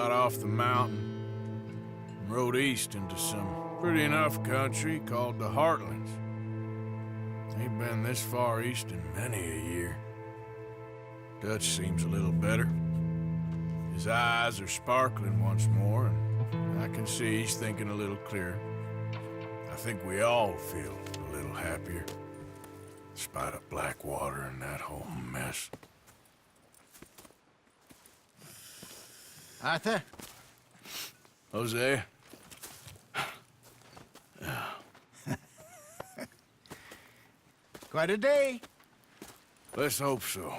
got off the mountain and rode east into some pretty enough country called the Heartlands. Ain't been this far east in many a year. Dutch seems a little better. His eyes are sparkling once more, and I can see he's thinking a little clearer. I think we all feel a little happier, despite of Blackwater and that whole mess. Arthur? Jose? Quite a day. Let's hope so.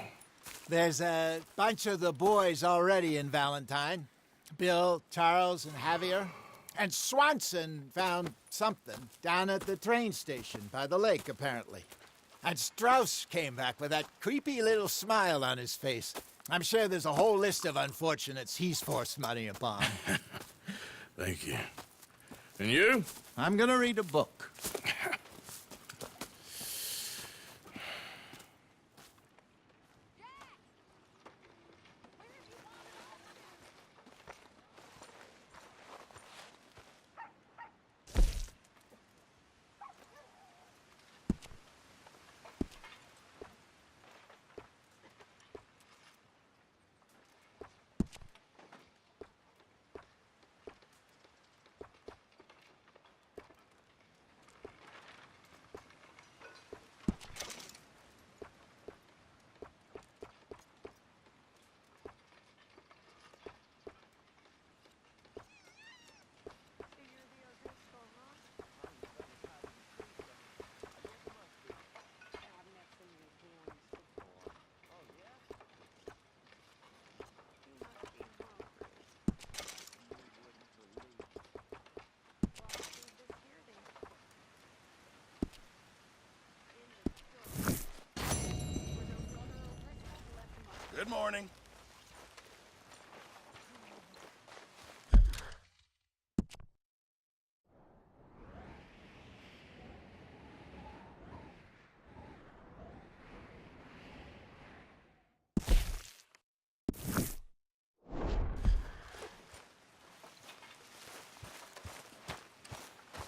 There's a bunch of the boys already in Valentine. Bill, Charles, and Javier. And Swanson found something down at the train station by the lake, apparently. And Strauss came back with that creepy little smile on his face. I'm sure there's a whole list of unfortunates he's forced money upon. Thank you. And you? I'm gonna read a book. Good morning.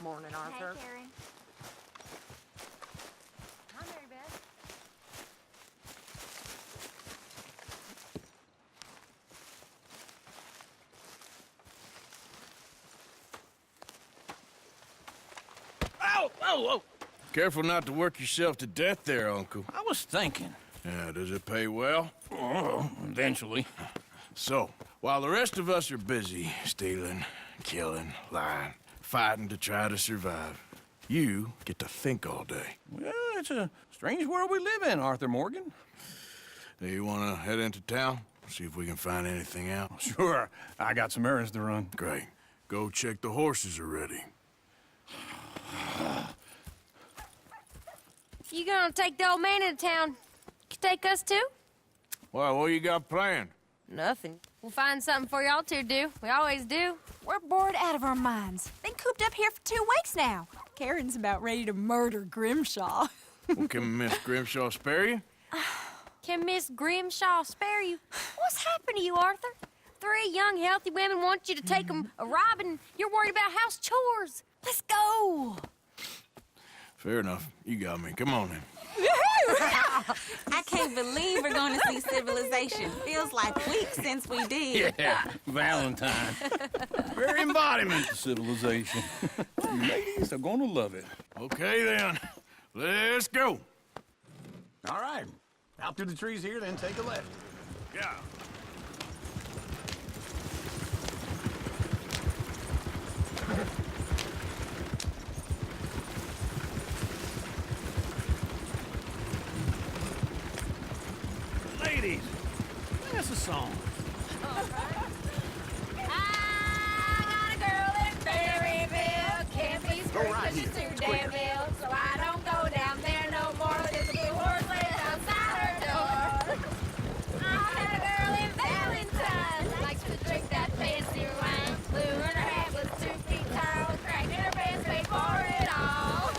Morning, Arthur. Hey, Karen. Hi, Mary Beth. Ow! Oh, oh! Careful not to work yourself to death there, Uncle. I was thinking. Yeah, does it pay well? Oh, eventually. So, while the rest of us are busy stealing, killing, lying, fighting to try to survive, you get to think all day. Well, it's a strange world we live in, Arthur Morgan. Do you want to head into town? See if we can find anything out? Sure, I got some errands to run. Great. Go check the horses are ready. You gonna take the old man into town? You take us too? Well, what you got planned? Nothing. We'll find something for y'all to do. We always do. We're bored out of our minds. Been cooped up here for 2 weeks now. Karen's about ready to murder Grimshaw. Well, can Miss Grimshaw spare you? Can Miss Grimshaw spare you? What's happened to you, Arthur? 3 young, healthy women want you to take them a robbing. You're worried about house chores. Let's go. Fair enough. You got me. Come on then. I can't believe we're going to see civilization. Feels like weeks since we did. Yeah, Valentine. Very embodiment of civilization. You ladies are gonna love it. Okay then. Let's go. All right. Out through the trees here, then take a left. Yeah. Ladies, sing us a song. I got a girl in Berryville. Can't be screwed right 'cause she's here. too damn ill. So I don't go down there no more. There's a blue horse laying outside her door. I got a girl in Valentine. Likes to drink that fancy wine. Blue and her hat was 2 feet tall. Cracked in her pants, paid for it all.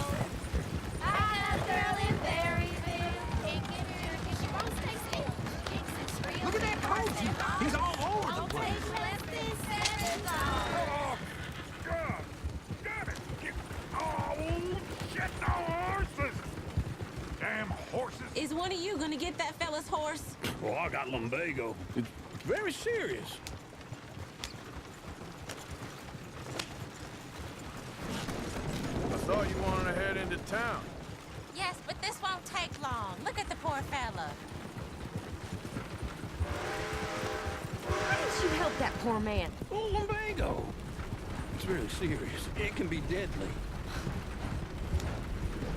I got a girl in Berryville. Can't get her 'cause she won't stay still. Kicks and squeals. Look at that coat you got. Is one of you gonna get that fella's horse? Oh, I got lumbago. It's very serious. I thought you wanted to head into town. Yes, but this won't take long. Look at the poor fella. Why didn't you help that poor man? Oh, lumbago. It's very serious. It can be deadly.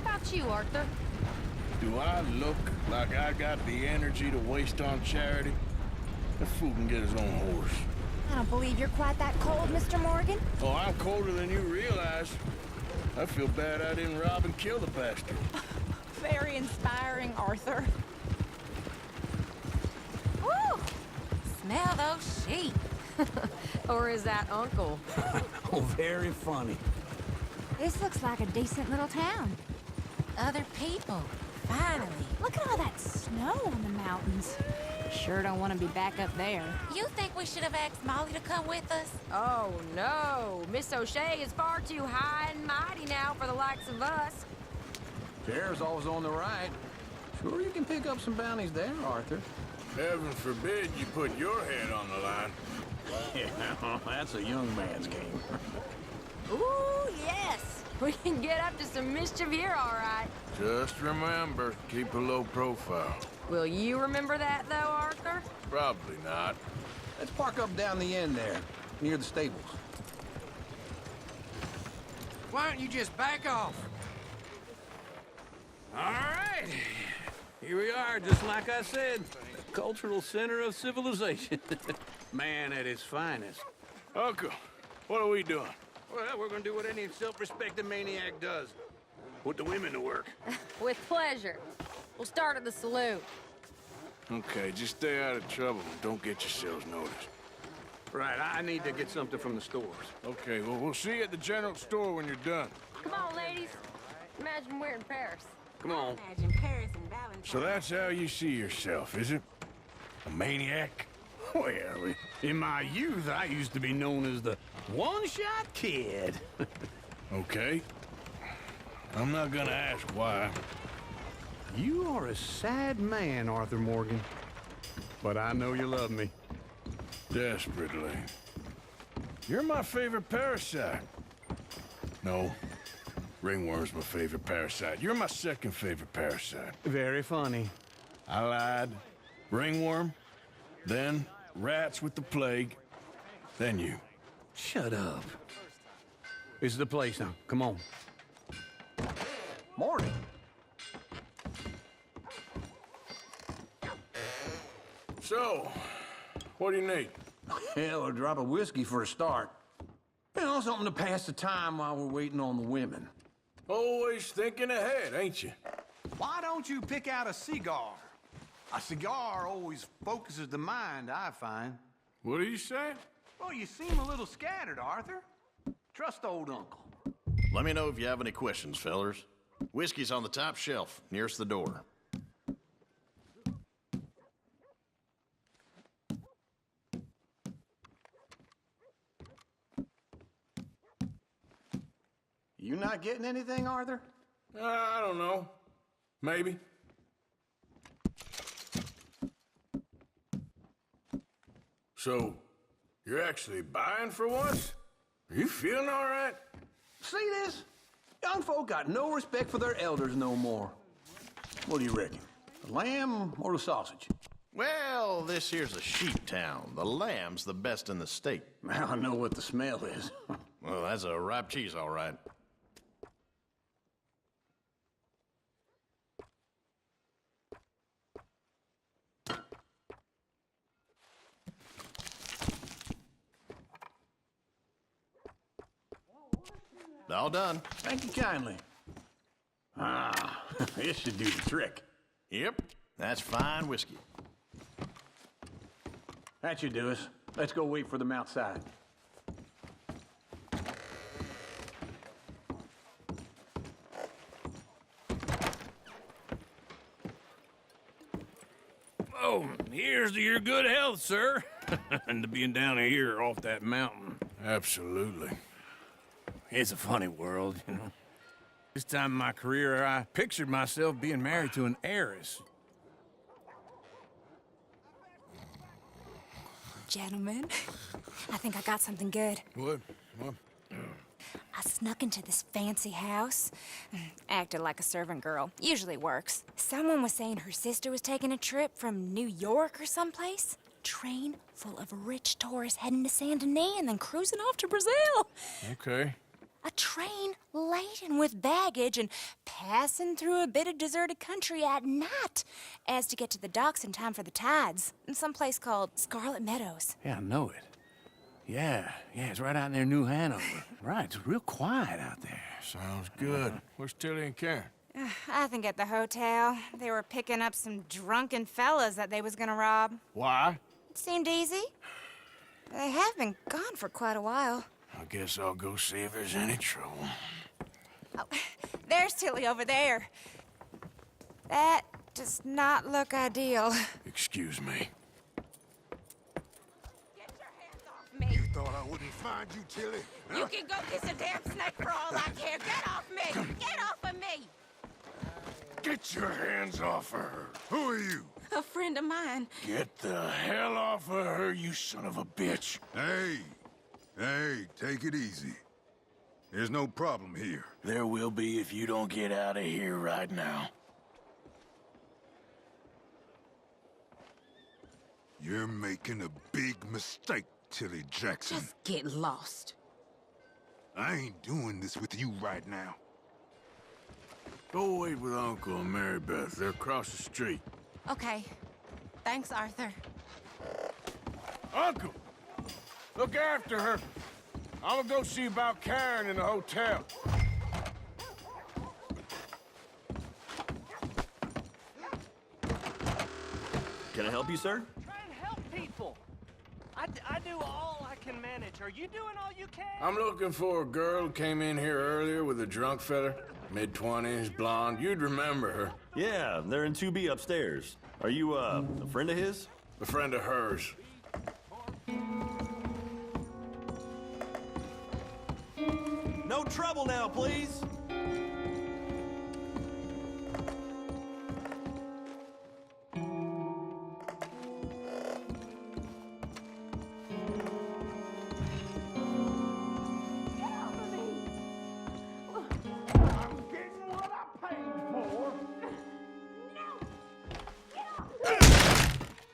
How about you, Arthur? Do I look like I got the energy to waste on charity? That fool can get his own horse. I don't believe you're quite that cold, Mr. Morgan. Oh, I'm colder than you realize. I feel bad I didn't rob and kill the bastard. Very inspiring, Arthur. Woo! Smell those sheep. Or is that Uncle? Oh, very funny. This looks like a decent little town. Other people. Finally. Look at all that snow on the mountains. Sure don't want to be back up there. You think we should have asked Molly to come with us? Oh, no. Miss O'Shea is far too high and mighty now for the likes of us. Chair's always on the right. Sure you can pick up some bounties there, Arthur. Heaven forbid you put your head on the line. Yeah, that's a young man's game. Ooh, yes. We can get up to some mischief here, all right. Just remember, keep a low profile. Will you remember that, though, Arthur? Probably not. Let's park up down the end there, near the stables. Why don't you just back off? All right. Here we are, just like I said. The cultural center of civilization. Man at his finest. Uncle, what are we doing? Well, we're gonna do what any self-respecting maniac does. Put the women to work. With pleasure. We'll start at the saloon. Okay, just stay out of trouble and don't get yourselves noticed. Right, I need to get something from the stores. Okay, well, we'll see you at the general store when you're done. Come on, ladies. Imagine we're in Paris. Come on. Imagine Paris and Valentine. So that's how you see yourself, is it? A maniac? Well, in my youth, I used to be known as the one-shot kid. Okay. I'm not gonna ask why. You are a sad man, Arthur Morgan. But I know you love me. Desperately. You're my favorite parasite. No. Ringworm's my favorite parasite. You're my second favorite parasite. Very funny. I lied. Ringworm, then rats with the plague, then you. Shut up. This is the place now. Come on. Morning. So, what do you need? Hell, a drop of whiskey for a start. You know, something to pass the time while we're waiting on the women. Always thinking ahead, ain't you? Why don't you pick out a cigar? A cigar always focuses the mind, I find. What are you saying? Well, you seem a little scattered, Arthur. Trust old Uncle. Let me know if you have any questions, fellers. Whiskey's on the top shelf, nearest the door. You not getting anything, Arthur? I don't know. Maybe. So, you're actually buying for once? Are you feeling all right? See this? Young folk got no respect for their elders no more. What do you reckon? The lamb or the sausage? Well, this here's a sheep town. The lamb's the best in the state. Now I know what the smell is. Well, that's a ripe cheese, all right. All done. Thank you kindly. Ah, this should do the trick. Yep, that's fine whiskey. That should do us. Let's go wait for them outside. Oh, here's to your good health, sir. And to being down here off that mountain. Absolutely. It's a funny world, you know. This time in my career, I pictured myself being married to an heiress. gentlemen. I think I got something good. What? I snuck into this fancy house. Acted like a servant girl. Usually works. Someone was saying her sister was taking a trip from New York or someplace. Train full of rich tourists heading to Saint Denis and then cruising off to Brazil. Okay. A train laden with baggage and passing through a bit of deserted country at night as to get to the docks in time for the tides in some place called Scarlet Meadows. Yeah, I know it. Yeah, it's right out near New Hanover. Right, it's real quiet out there. Sounds good. Where's Tilly and Karen? I think at the hotel. They were picking up some drunken fellas that they was gonna rob. Why? It seemed easy. They have been gone for quite a while. I guess I'll go see if there's any trouble. Oh, there's Tilly over there. That does not look ideal. Excuse me. Get your hands off me. Thought I wouldn't find you, Tilly? You can go kiss a damn snake for all I care. Get off me! Get off of me! Get your hands off of her. Who are you? A friend of mine. Get the hell off of her, you son of a bitch. Hey, take it easy. There's no problem here. There will be if you don't get out of here right now. You're making a big mistake, Tilly Jackson. Just get lost. I ain't doing this with you right now. Go wait with Uncle and Mary Beth. They're across the street. Okay. Thanks, Arthur. Uncle! Look after her. I'm gonna go see about Karen in the hotel. Can I help you, sir? Try and help people. I do all I can manage. Are you doing all you can? I'm looking for a girl who came in here earlier with a drunk fella. Mid-20s, blonde. You'd remember her. Yeah, they're in 2B upstairs. Are you, a friend of his? A friend of hers. No trouble now, please.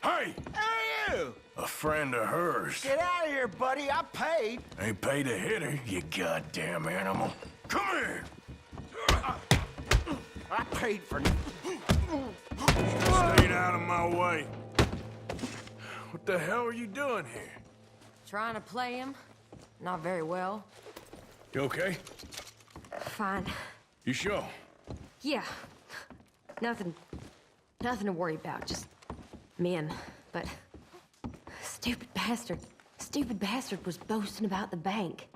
Hey! Hey, you! A friend of hers. Get out of here, buddy. I paid. Ain't paid to hit her, you goddamn animal. Come here! I paid for... Stay out of my way. What the hell are you doing here? Trying to play him. Not very well. You okay? Fine. You sure? Yeah. Nothing to worry about. Just men. But stupid bastard was boasting about the bank.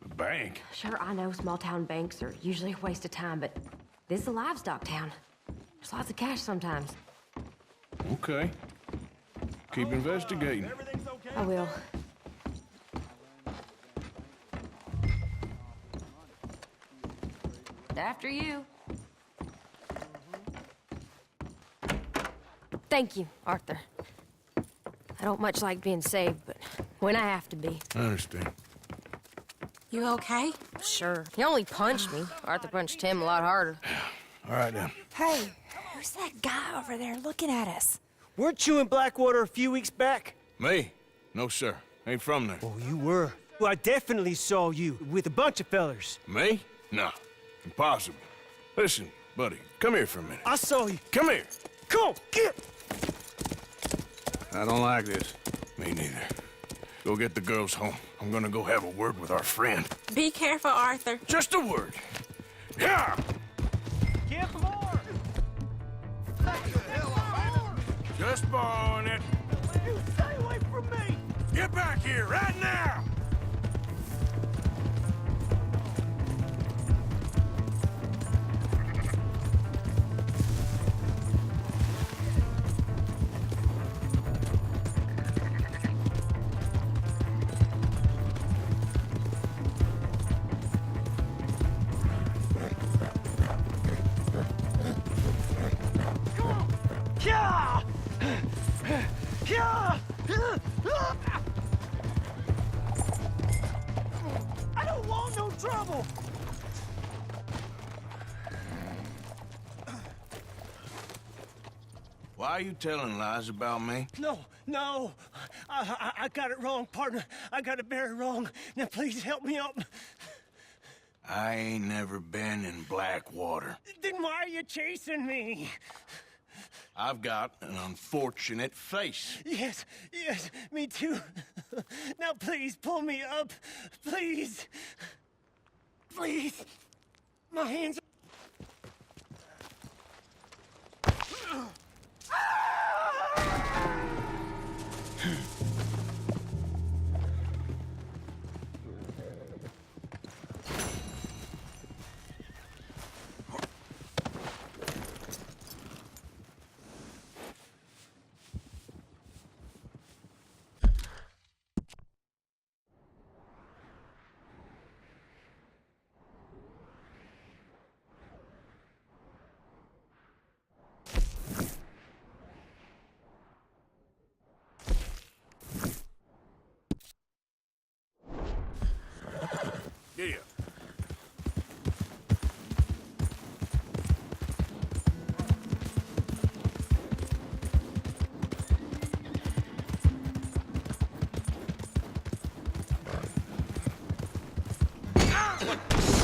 The bank? Sure, I know small town banks are usually a waste of time, but this is a livestock town. There's lots of cash sometimes. Okay. Keep investigating. Everything's okay? I will. After you. Thank you, Arthur. I don't much like being saved, but when I have to be. I understand. You okay? Sure. He only punched me. Arthur punched him a lot harder. All right, then. Hey, who's that guy over there looking at us? Weren't you in Blackwater a few weeks back? Me? No, sir. Ain't from there. Oh, you were. Well, I definitely saw you with a bunch of fellers. Me? No. Impossible. Listen, buddy, come here for a minute. I saw you. Come here. Come on, get! I don't like this. Me neither. Go get the girls home. I'm gonna go have a word with our friend. Be careful, Arthur. Just a word. Yeah! Give more! Just borrowing it. You stay away from me! Get back here right now! Yeah! Yeah! trouble! Why are you telling lies about me? No. I got it wrong, partner. I got it very wrong. Now, please help me up. I ain't never been in Blackwater. Then why are you chasing me? I've got an unfortunate face. Yes, me too. Now, please, pull me up. Please. Please. My hands... Yeah.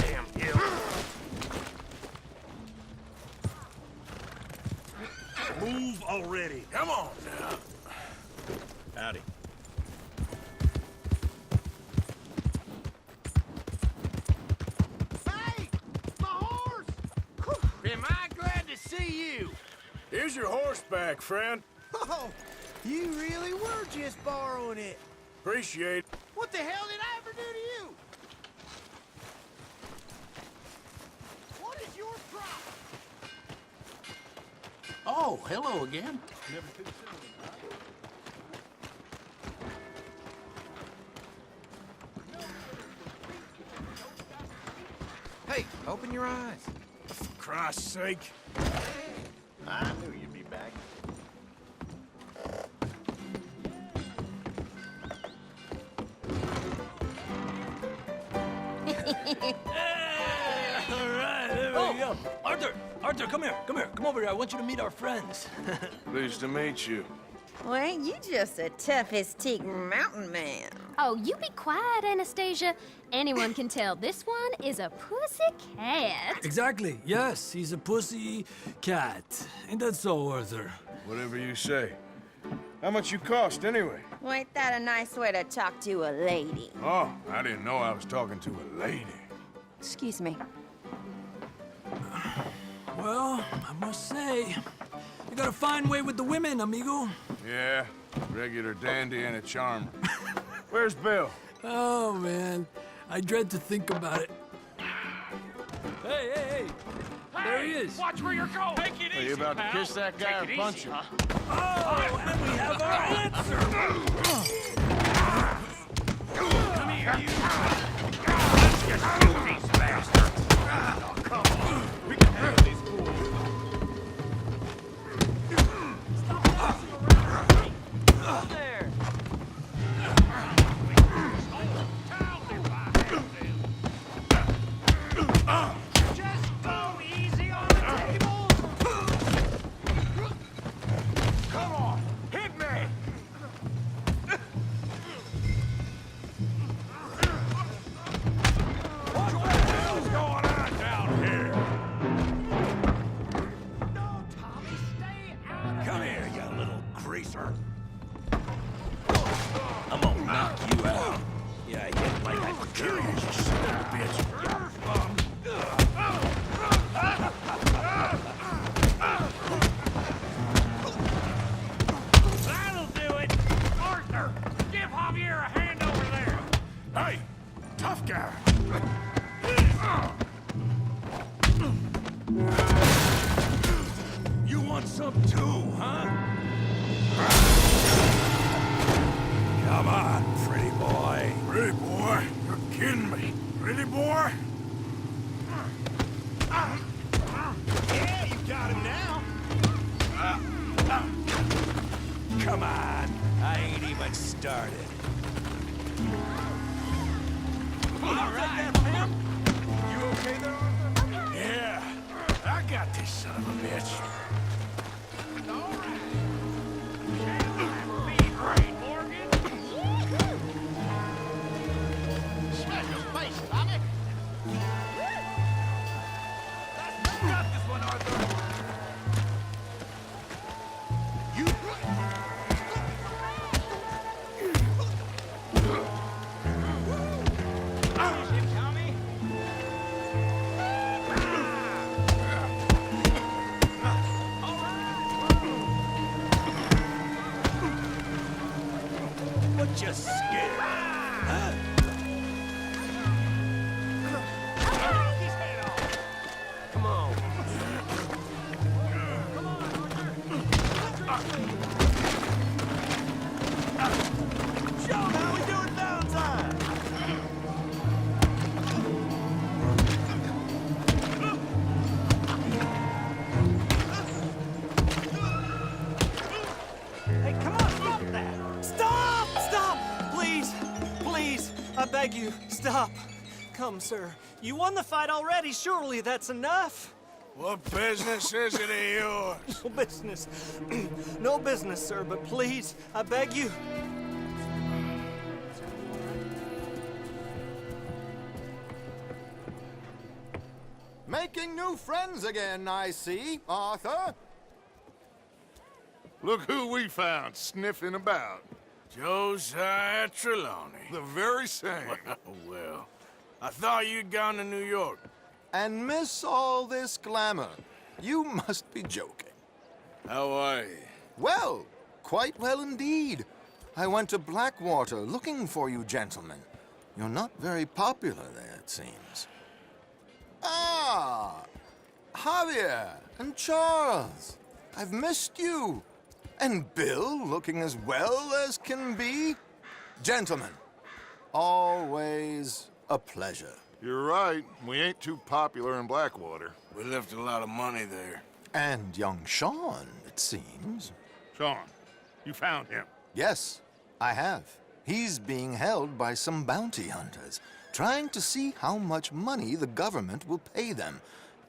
Damn you. Move already. Come on now. Howdy. Hey! My horse! Am I glad to see you? Here's your horseback, friend. Oh, you really were just borrowing it. Appreciate it. What the hell did I ever do to you? What is your problem? Oh, hello again. Hey, open your eyes. For Christ's sake. I knew you'd be back. All right, there we go. Arthur, come here. Come over here. I want you to meet our friends. Pleased to meet you. Well, ain't you just a tough-as-teak mountain man? Oh, you be quiet, Anastasia. Anyone can tell this one is a pussy cat. Exactly. Yes, he's a pussy cat. Ain't that so, Arthur? Whatever you say. How much you cost, anyway? Well, ain't that a nice way to talk to a lady? Oh, I didn't know I was talking to a lady. Excuse me. Well, I must say, you got a fine way with the women, amigo. Yeah, regular dandy and a charmer. Where's Bill? Oh, man. I dread to think about it. Hey! There he is. Watch where you're going. Take it easy, Are you about to pal. kiss that guy or Take it punch easy, him? huh? Oh, and we have our answer. Come here, you. Let's get through these bastards. Oh, come on. We can handle these fools. Stop messing around with me. Up there. Just go easy on the table. Come on, hit me. What the hell's going on down here? No, Tommy, stay out of Come here, you little greaser. I'm gonna knock you out. Yeah, I hit like I could kill you, you son of a bitch. That'll do it! Arthur, give Javier a hand over there! Hey, tough guy. You want some too, huh? Come on, pretty boy. Pretty boy? You're kidding me. Pretty boy? Yeah, you got him now. Come on, I ain't even started. All right, beg you, stop. Come, sir. You won the fight already. Surely that's enough. What business is it of yours? No business. No business, sir, but please, I beg you. Making new friends again, I see, Arthur. Look who we found sniffing about. Josiah Trelawney. The very same. Well, I thought you'd gone to New York. And miss all this glamour. You must be joking. How are you? Well, quite well indeed. I went to Blackwater looking for you gentlemen. You're not very popular there, it seems. Ah! Javier and Charles. I've missed you. And Bill looking as well as can be. Gentlemen, always a pleasure. You're right. We ain't too popular in Blackwater. We left a lot of money there. And young Sean, it seems. Sean, you found him? Yes, I have. He's being held by some bounty hunters, trying to see how much money the government will pay them.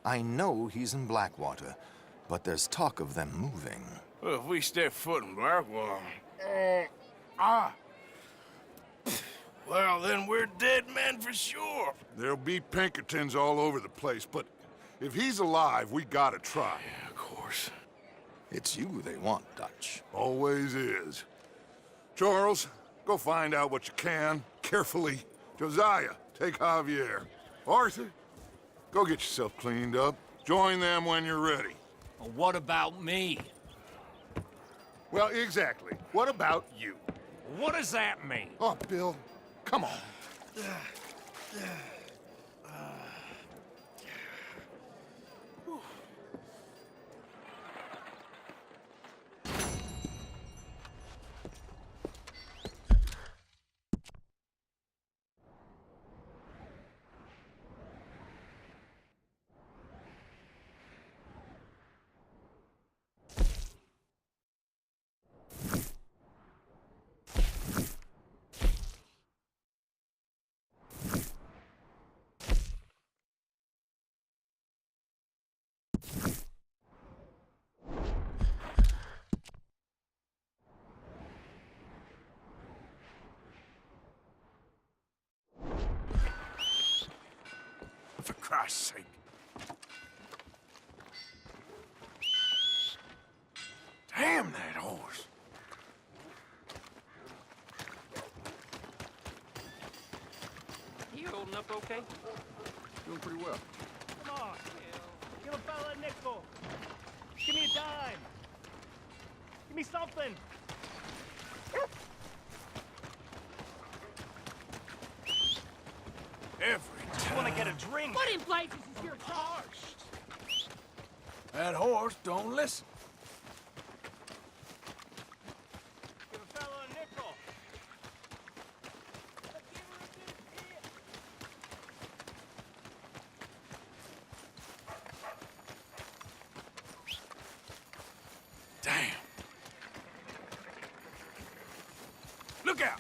I know he's in Blackwater, but there's talk of them moving. Well, if we step foot in Blackwater... Well, then we're dead men for sure. There'll be Pinkertons all over the place, but if he's alive, we gotta try. Yeah, of course. It's you they want, Dutch. Always is. Charles, go find out what you can, carefully. Josiah, take Javier. Arthur, go get yourself cleaned up. Join them when you're ready. Well, what about me? Well, exactly. What about you? What does that mean? Oh, Bill, come on. For Christ's sake. Damn that horse. You holding up okay? Doing pretty well. Come on, give a fella a nickel. Give me a dime. Give me something. Every time. Want to get a drink? What in places is your charge? That horse don't listen. Give a fella a nickel. Damn. Look out!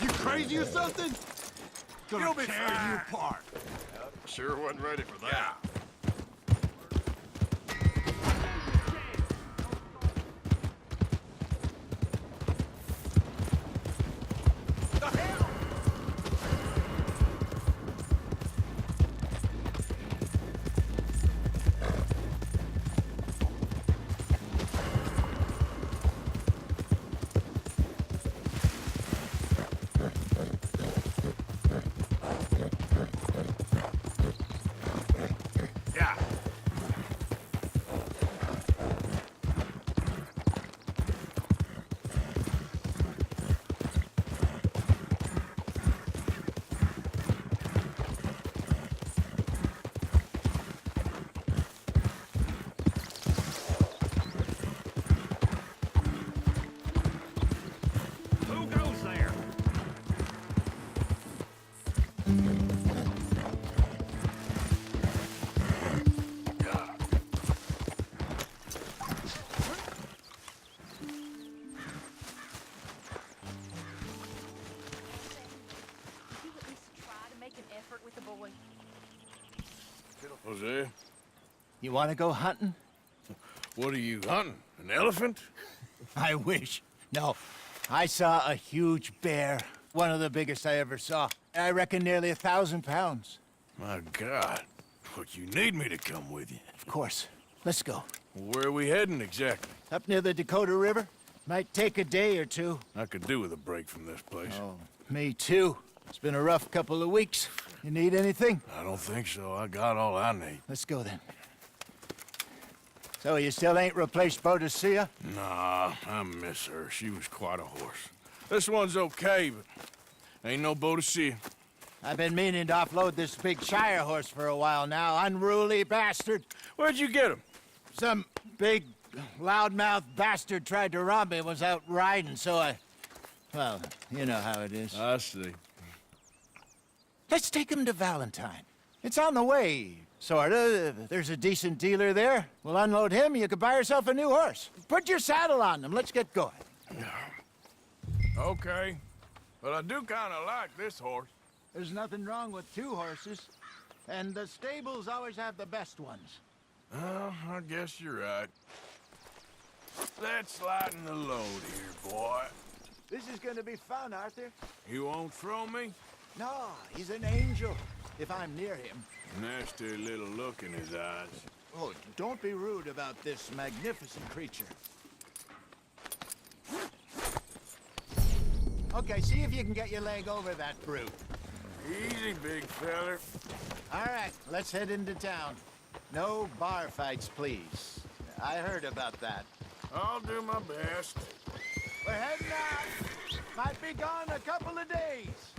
You crazy or something? Gonna tear you apart. Sure wasn't ready for that. See? You want to go hunting? What are you hunting? An elephant? I wish. No. I saw a huge bear. One of the biggest I ever saw. I reckon nearly 1,000 pounds. My God. But you need me to come with you. Of course. Let's go. Where are we heading exactly? Up near the Dakota River. Might take a day or two. I could do with a break from this place. Oh, me too. It's been a rough couple of weeks. You need anything? I don't think so. I got all I need. Let's go then. So you still ain't replaced Boadicea? Nah, I miss her. She was quite a horse. This one's okay, but ain't no Boadicea. I've been meaning to offload this big Shire horse for a while now. Unruly bastard. Where'd you get him? Some big, loudmouth bastard tried to rob me and was out riding, so I... Well, you know how it is. I see. Let's take him to Valentine. It's on the way, sorta. There's a decent dealer there. We'll unload him, you could buy yourself a new horse. Put your saddle on him, let's get going. Okay. But I do kind of like this horse. There's nothing wrong with two horses. And the stables always have the best ones. Well, I guess you're right. Let's lighten the load here, boy. This is gonna be fun, Arthur. You won't throw me? No, he's an angel, if I'm near him. Nasty little look in his eyes. Oh, don't be rude about this magnificent creature. Okay, see if you can get your leg over that brute. Easy, big feller. All right, let's head into town. No bar fights, please. I heard about that. I'll do my best. We're heading out. Might be gone a couple of days.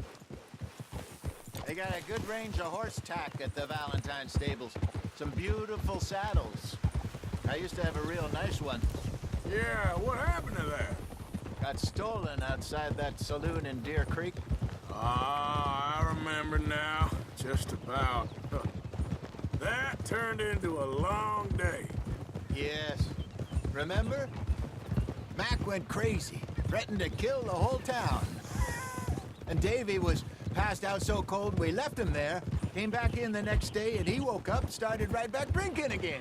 They got a good range of horse tack at the Valentine stables. Some beautiful saddles. I used to have a real nice one. Yeah, what happened to that? Got stolen outside that saloon in Deer Creek. Ah, I remember now. Just about. That turned into a long day. Yes. Remember? Mac went crazy, threatened to kill the whole town. And Davy was passed out so cold we left him there, came back in the next day, and he woke up and started right back drinking again.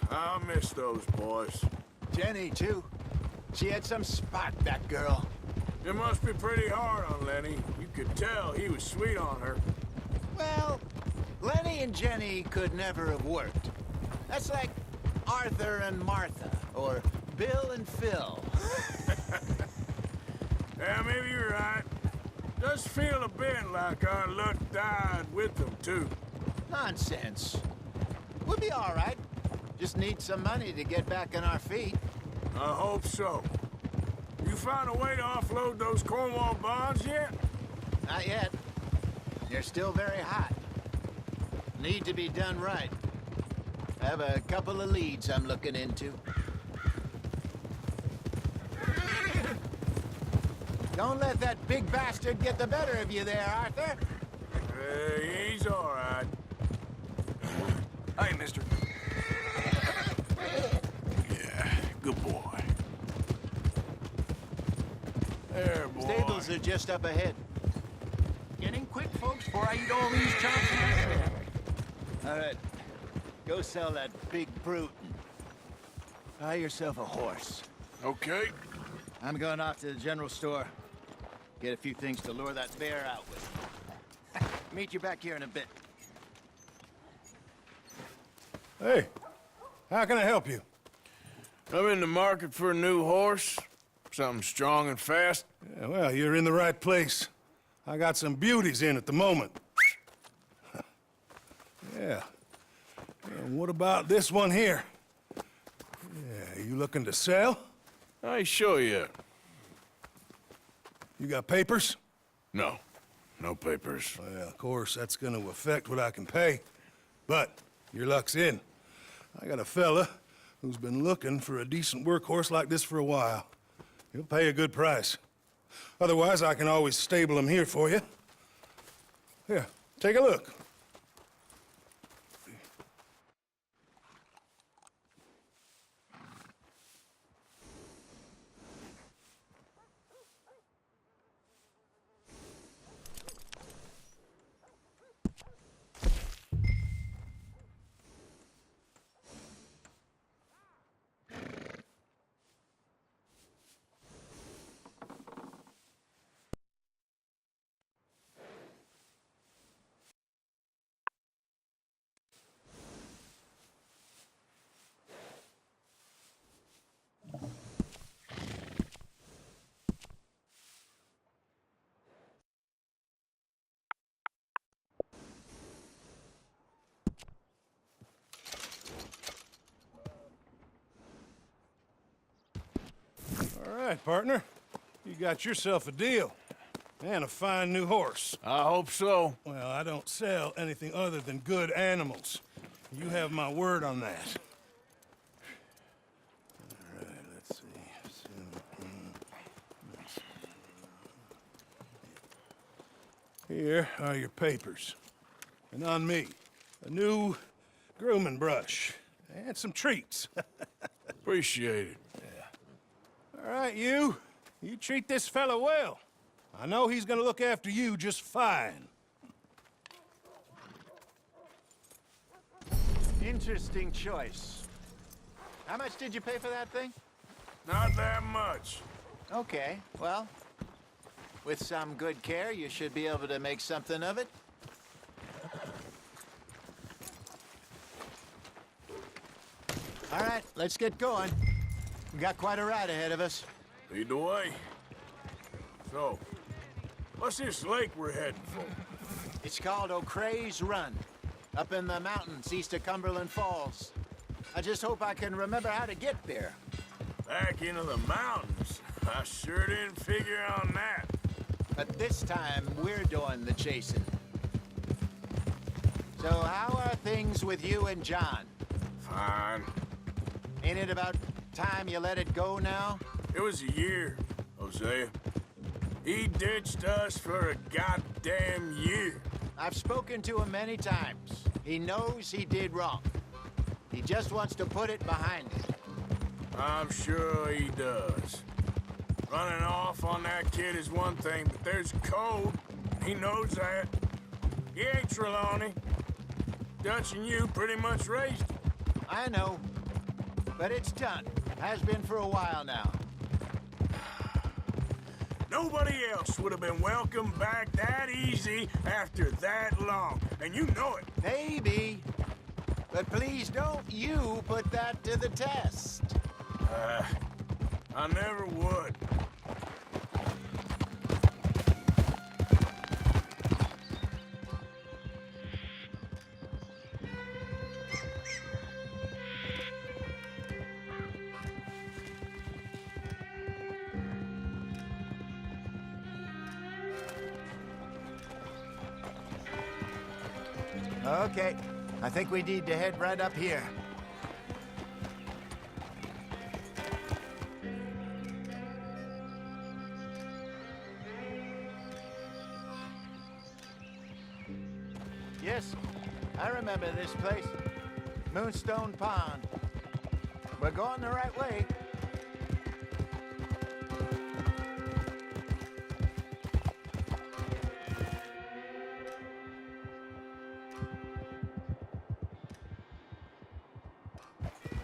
I'll miss those boys. Jenny, too. She had some spot, that girl. It must be pretty hard on Lenny. You could tell he was sweet on her. Well, Lenny and Jenny could never have worked. That's like Arthur and Martha, or Bill and Phil. Yeah, maybe you're right. Does feel a bit like our luck died with them, too. Nonsense. We'll be all right. Just need some money to get back on our feet. I hope so. You found a way to offload those Cornwall bonds yet? Not yet. They're still very hot. Need to be done right. I have a couple of leads I'm looking into. Don't let that big bastard get the better of you there, Arthur. He's all right. Hey, mister. Yeah, good boy. There, boy. Stables are just up ahead. Getting quick, folks, before I eat all these chops in my head. All right. Go sell that big brute. Buy yourself a horse. Okay. I'm going off to the general store. Get a few things to lure that bear out with. Meet you back here in a bit. Hey, how can I help you? I'm in the market for a new horse. Something strong and fast. Yeah, well, you're in the right place. I got some beauties in at the moment. Yeah. And what about this one here? Yeah, you looking to sell? I ain't sure yet. You got papers? No. No papers. Well, of course, that's gonna affect what I can pay. But your luck's in. I got a fella who's been looking for a decent workhorse like this for a while. He'll pay a good price. Otherwise, I can always stable him here for you. Here, take a look. right, partner. You got yourself a deal. And a fine new horse. I hope so. Well, I don't sell anything other than good animals. You have my word on that. All right, let's see. Here are your papers. And on me, a new grooming brush. And some treats. Appreciate it. All right, you. You treat this fella well. I know he's gonna look after you just fine. Interesting choice. How much did you pay for that thing? Not that much. Okay, well, with some good care, you should be able to make something of it. All right, let's get going. We got quite a ride ahead of us. Lead the way. So, what's this lake we're heading for? It's called O'Creagh's Run, up in the mountains east of Cumberland Falls. I just hope I can remember how to get there. Back into the mountains? I sure didn't figure on that. But this time, we're doing the chasing. So how are things with you and John? Fine. Ain't it about time you let it go now? It was a year, Hosea. He ditched us for a goddamn year. I've spoken to him many times. He knows he did wrong. He just wants to put it behind him. I'm sure he does. Running off on that kid is one thing, but there's code. He knows that. He ain't Trelawney. Dutch and you pretty much raised him. I know. But it's done. Has been for a while now. Nobody else would have been welcomed back that easy after that long. And you know it. Maybe. But please don't you put that to the test. I never would. Okay. I think we need to head right up here. Yes, I remember this place. Moonstone Pond. We're going the right way.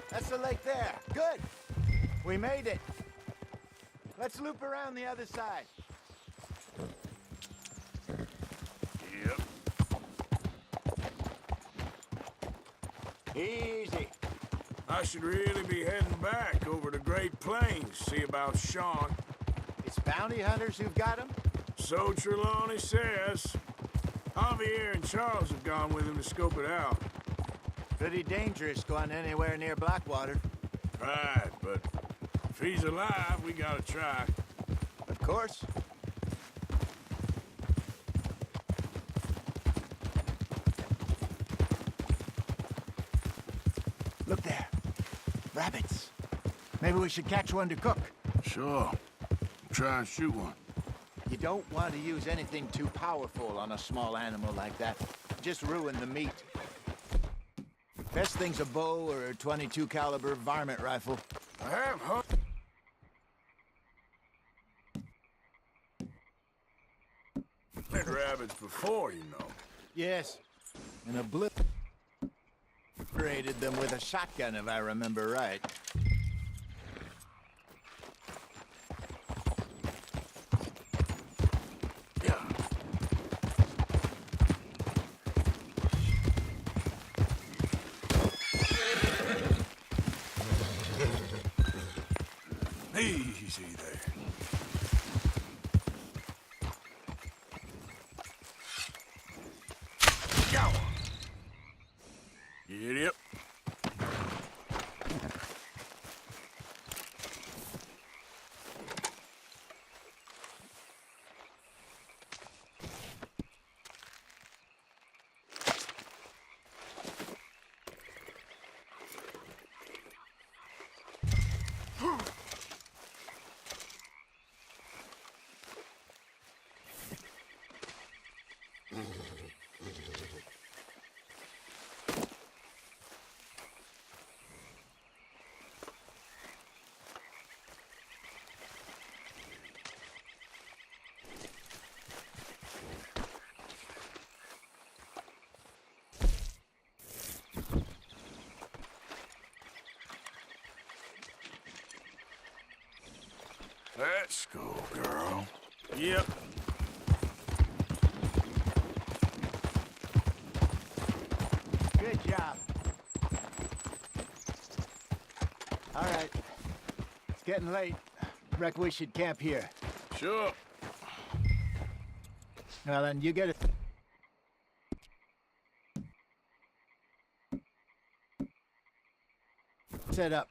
That's the lake there. Good. We made it. Let's loop around the other side. Yep. Easy. I should really be heading back over to Great Plains, see about Sean. It's bounty hunters who've got him? So Trelawney says. Javier and Charles have gone with him to scope it out. Pretty dangerous going anywhere near Blackwater. Right, but if he's alive, we gotta try. Of course. Look there. Rabbits. Maybe we should catch one to cook. Sure. Try and shoot one. You don't want to use anything too powerful on a small animal like that. Just ruin the meat. Best thing's a bow or a .22 caliber varmint rifle. I have hunted rabbits before, you know. Yes, and obliterated them with a shotgun, if I remember right. Easy there. Go! Get up. Let's go, girl. Yep. Good job. All right. It's getting late. Reckon we should camp here. Sure. Well, then you get it. Set up.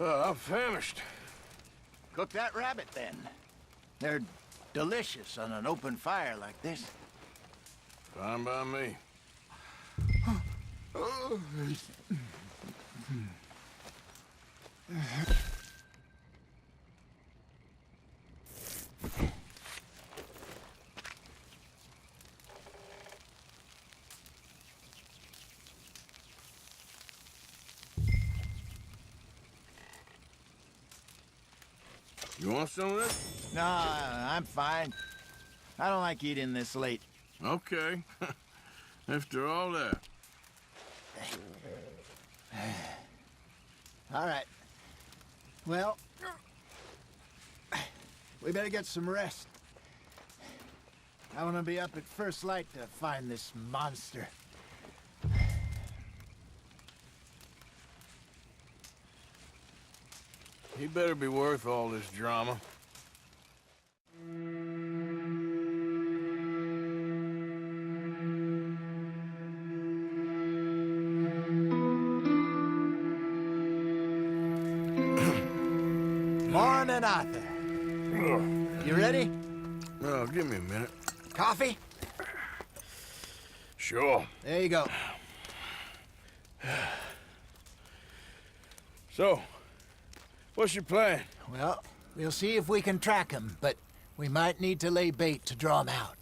I'm famished. Cook that rabbit, then. They're delicious on an open fire like this. Fine by me. You want some of this? No, I'm fine. I don't like eating this late. Okay. After all that. All right. Well, we better get some rest. I want to be up at first light to find this monster. He better be worth all this drama. Morning, Arthur. You ready? Oh, give me a minute. Coffee? Sure. There you go. So, what's your plan? Well, we'll see if we can track him, but we might need to lay bait to draw him out.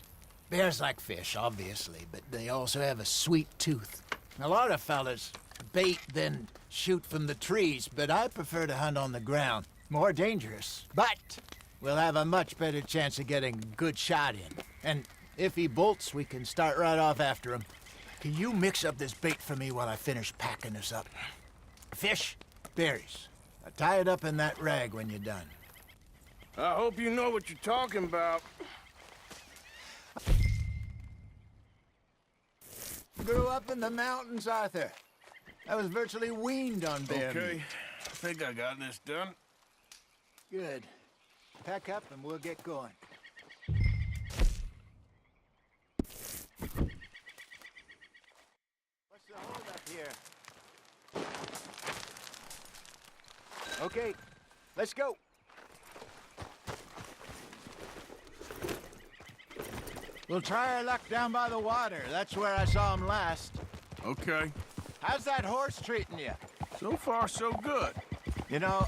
Bears like fish, obviously, but they also have a sweet tooth. A lot of fellas bait, then shoot from the trees, but I prefer to hunt on the ground. More dangerous, but we'll have a much better chance of getting a good shot in. And if he bolts, we can start right off after him. Can you mix up this bait for me while I finish packing this up? Fish, berries. Tie it up in that rag when you're done. I hope you know what you're talking about. Grew up in the mountains, Arthur. I was virtually weaned on bear Okay. meat. I think I got this done. Good. Pack up and we'll get going. What's the hold up here? Okay, let's go. We'll try our luck down by the water. That's where I saw him last. Okay. How's that horse treating you? So far, so good. You know,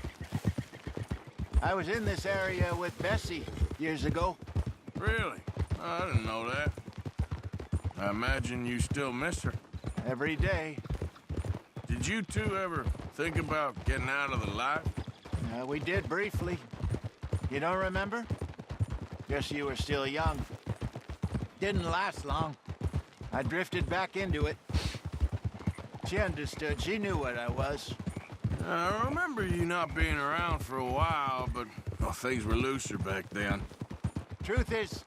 I was in this area with Bessie years ago. Really? I didn't know that. I imagine you still miss her. Every day. Did you two ever think about getting out of the life? We did briefly. You don't remember? Guess you were still young. Didn't last long. I drifted back into it. She understood. She knew what I was. I remember you not being around for a while, but things were looser back then. Truth is,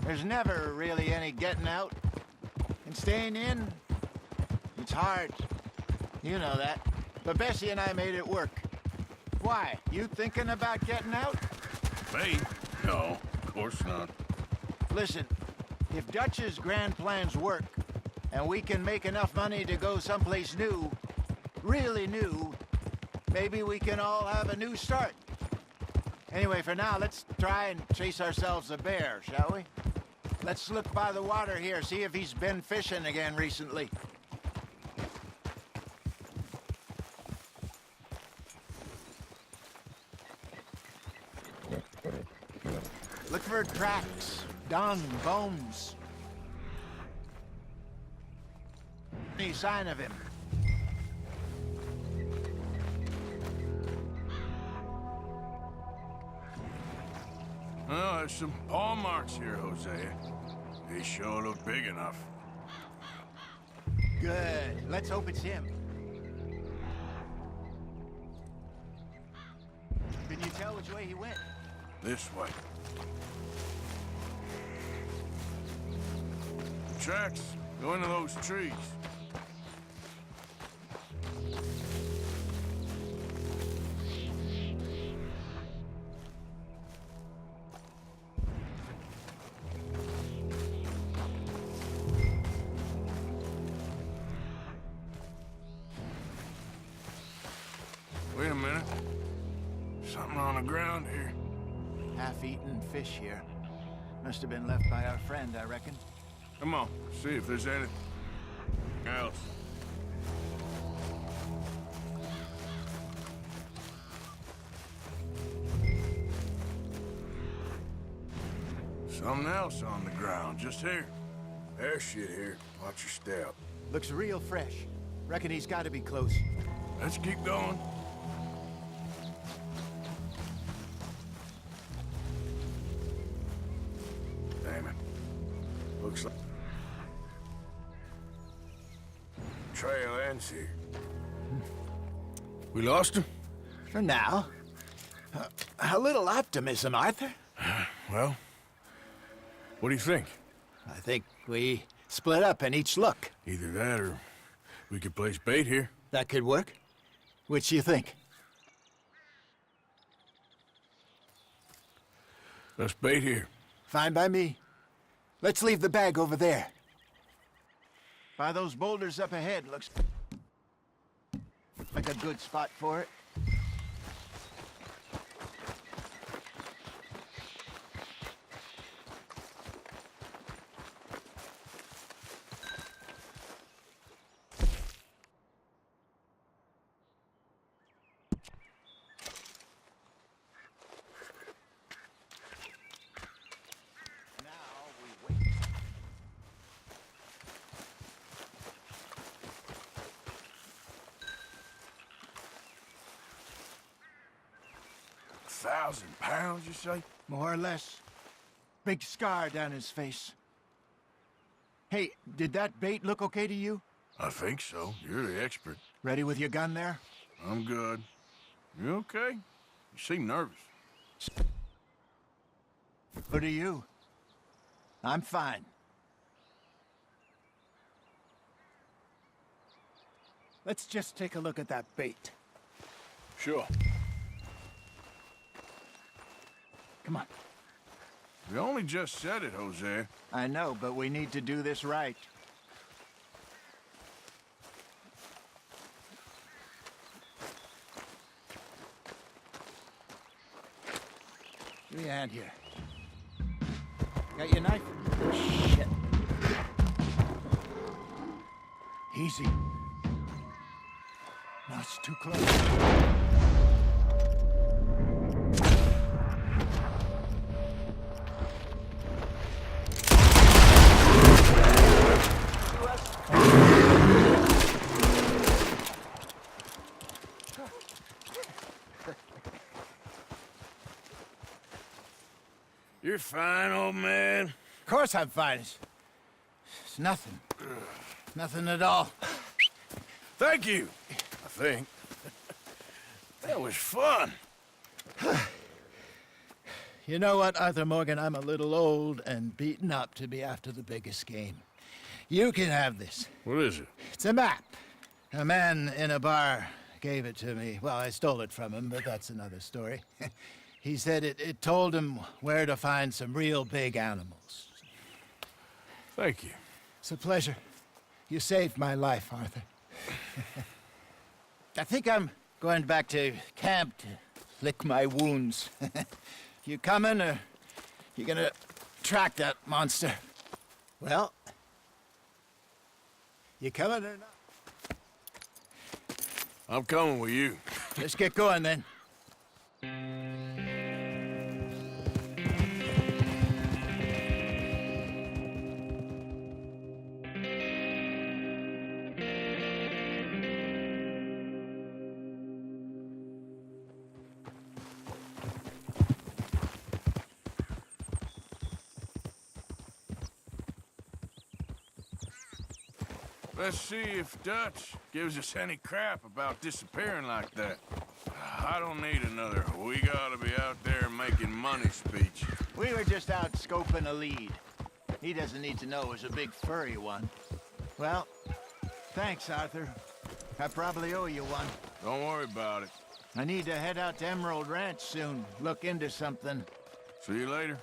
there's never really any getting out. And staying in, it's hard. You know that. But Bessie and I made it work. Why? You thinking about getting out? Me? No, of course not. Listen, if Dutch's grand plans work, and we can make enough money to go someplace new, really new, maybe we can all have a new start. Anyway, for now, let's try and chase ourselves a bear, shall we? Let's look by the water here, see if he's been fishing again recently. Look for tracks, dung, bones. Any sign of him? Well, there's some paw marks here, Hosea. They sure look big enough. Good. Let's hope it's him. way he went. This way. Tracks. Go into those trees. Wait a minute. Something on the ground here. Half-eaten fish here. Must have been left by our friend, I reckon. Come on, see if there's anything else. Something else on the ground, just here. There's shit here. Watch your step. Looks real fresh. Reckon he's got to be close. Let's keep going. Damn it. Looks like trail ends here. We lost him? For now. A little optimism, Arthur. Well, what do you think? I think we split up and each look. Either that or we could place bait here. That could work. Which you think? Let's bait here. Fine by me. Let's leave the bag over there. By those boulders up ahead, looks like a good spot for it. £1,000, you say? More or less. Big scar down his face. Hey, did that bait look okay to you? I think so. You're the expert. Ready with your gun there? I'm good. You okay? You seem nervous. What are you? I'm fine. Let's just take a look at that bait. Sure. Come on. We only just said it, Jose. I know, but we need to do this right. Give me a hand here. Got your knife? Shit. Easy. No, it's too close. You're fine, old man. Of course I'm fine. It's nothing. Nothing at all. Thank you, I think. That was fun. You know what, Arthur Morgan? I'm a little old and beaten up to be after the biggest game. You can have this. What is it? It's a map. A man in a bar gave it to me. Well, I stole it from him, but that's another story. He said it told him where to find some real big animals. Thank you. It's a pleasure. You saved my life, Arthur. I think I'm going back to camp to lick my wounds. You coming, or you gonna track that monster? Well, you coming or not? I'm coming with you. Let's get going, then. Let's see if Dutch gives us any crap about disappearing like that. I don't need another we gotta be out there making money speech. We were just out scoping a lead. He doesn't need to know it was a big furry one. Well, thanks, Arthur. I probably owe you one. Don't worry about it. I need to head out to Emerald Ranch soon, look into something. See you later.